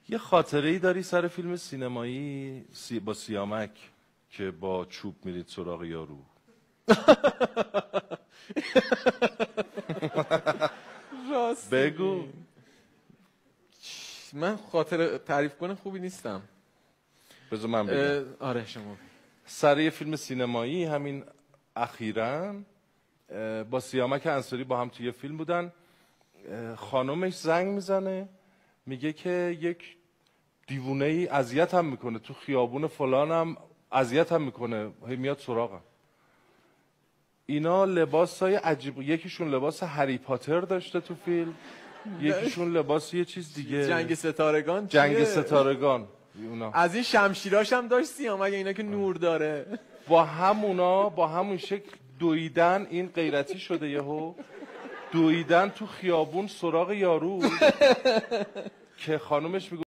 یه خاطره ای داری سر فیلم سینمایی با سیامک که با چوب میرید سراغ یارو؟ راست بگو. من خاطر تعریف کنه خوبی نیستم. بذار من بگم. آره شما. سر یه فیلم سینمایی همین اخیراً با سیامک انصاری با هم توی یه فیلم بودن. خانومش زنگ میزنه میگه که یک دیوونه ای اذیت هم میکنه تو خیابون فلانم، اذیت هم میکنه، میاد سراغم. اینا لباسای عجیب، یکیشون لباس هری پاتر داشته تو فیلم، یکیشون لباس یه چیز دیگه، جنگ ستارگان. جنگ ستارگان. اونا از این شمشیراش هم داشت سیامک، اینا که نور داره. با همونا با همون شکل دویدن، این غیرتی شده یهو دویدن تو خیابون سراغ یارو که خانومش میگه